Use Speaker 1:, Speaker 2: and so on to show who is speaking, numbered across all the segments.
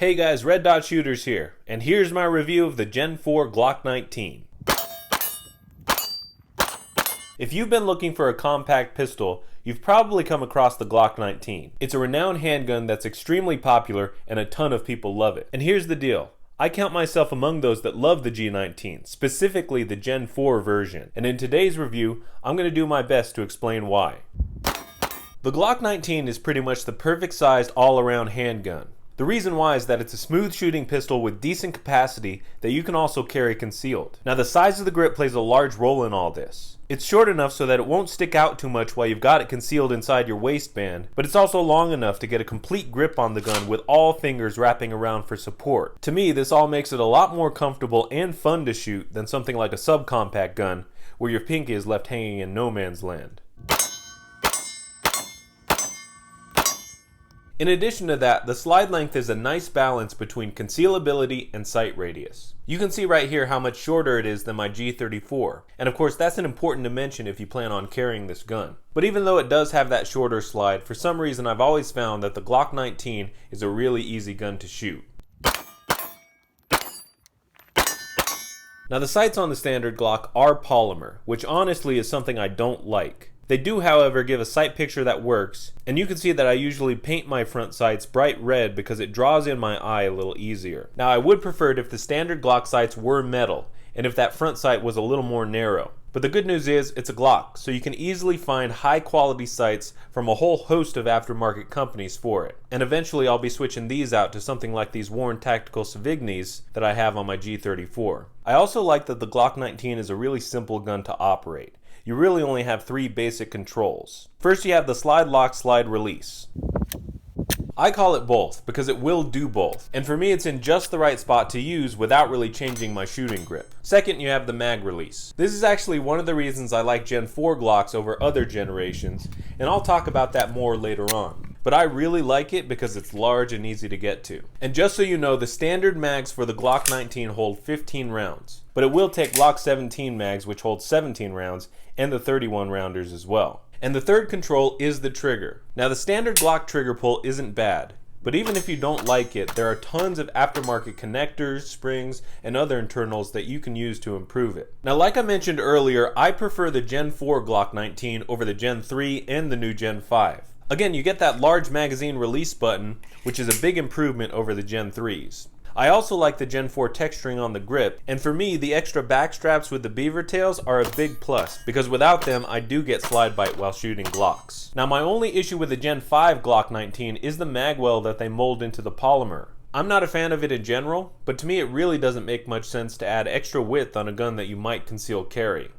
Speaker 1: Hey guys, Red Dot Shooters here, and here's my review of the Gen 4 Glock 19. If you've been looking for a compact pistol, you've probably come across the Glock 19. It's a renowned handgun that's extremely popular and a ton of people love it. And here's the deal. I count myself among those that love the G19, specifically the Gen 4 version. And in today's review, I'm going to do my best to explain why. The Glock 19 is pretty much the perfect sized all-around handgun. The reason why is that it's a smooth shooting pistol with decent capacity that you can also carry concealed. Now the size of the grip plays a large role in all this. It's short enough so that it won't stick out too much while you've got it concealed inside your waistband, but it's also long enough to get a complete grip on the gun with all fingers wrapping around for support. To me, this all makes it a lot more comfortable and fun to shoot than something like a subcompact gun where your pinky is left hanging in no man's land. In addition to that, the slide length is a nice balance between concealability and sight radius. You can see right here how much shorter it is than my G34, and of course that's an important dimension if you plan on carrying this gun. But even though it does have that shorter slide, for some reason I've always found that the Glock 19 is a really easy gun to shoot. Now the sights on the standard Glock are polymer, which honestly is something I don't like. They do, however, give a sight picture that works, and you can see that I usually paint my front sights bright red because it draws in my eye a little easier. Now I would prefer it if the standard Glock sights were metal, and if that front sight was a little more narrow. But the good news is, it's a Glock, so you can easily find high quality sights from a whole host of aftermarket companies for it. And eventually I'll be switching these out to something like these worn tactical Savigny's that I have on my G34. I also like that the Glock 19 is a really simple gun to operate. You really only have three basic controls. First you have the slide lock, slide release. I call it both because it will do both, and for me it's in just the right spot to use without really changing my shooting grip. Second, you have the mag release. This is actually one of the reasons I like Gen 4 Glocks over other generations, and I'll talk about that more later on. But I really like it because it's large and easy to get to. And just so you know, the standard mags for the Glock 19 hold 15 rounds, but it will take Glock 17 mags, which hold 17 rounds, and the 31 rounders as well. And the third control is the trigger. Now the standard Glock trigger pull isn't bad, but even if you don't like it, there are tons of aftermarket connectors, springs, and other internals that you can use to improve it. Now like I mentioned earlier, I prefer the Gen 4 Glock 19 over the Gen 3 and the new Gen 5. Again, you get that large magazine release button, which is a big improvement over the Gen 3s. I also like the Gen 4 texturing on the grip, and for me, the extra backstraps with the beavertails are a big plus, because without them, I do get slide bite while shooting Glocks. Now my only issue with the Gen 5 Glock 19 is the magwell that they mold into the polymer. I'm not a fan of it in general, but to me it really doesn't make much sense to add extra width on a gun that you might conceal carry.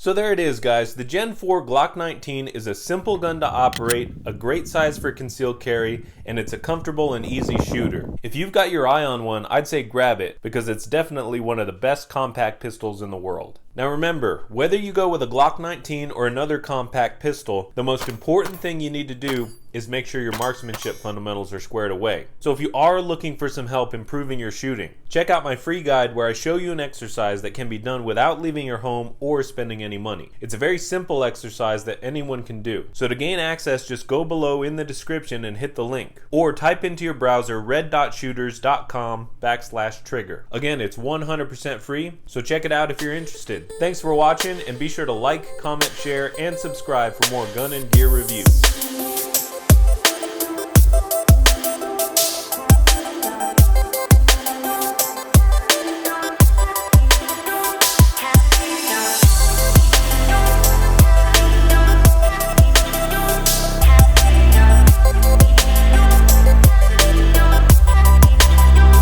Speaker 1: So there it is, guys. The Gen 4 Glock 19 is a simple gun to operate, a great size for concealed carry, and it's a comfortable and easy shooter. If you've got your eye on one, I'd say grab it, because it's definitely one of the best compact pistols in the world. Now remember, whether you go with a Glock 19 or another compact pistol, the most important thing you need to do is make sure your marksmanship fundamentals are squared away. So if you are looking for some help improving your shooting, check out my free guide where I show you an exercise that can be done without leaving your home or spending any money. It's a very simple exercise that anyone can do. So to gain access, just go below in the description and hit the link, or type into your browser reddotShooters.com/trigger. Again, it's 100% free, so check it out if you're interested. Thanks for watching, and be sure to like, comment, share, and subscribe for more gun and gear reviews.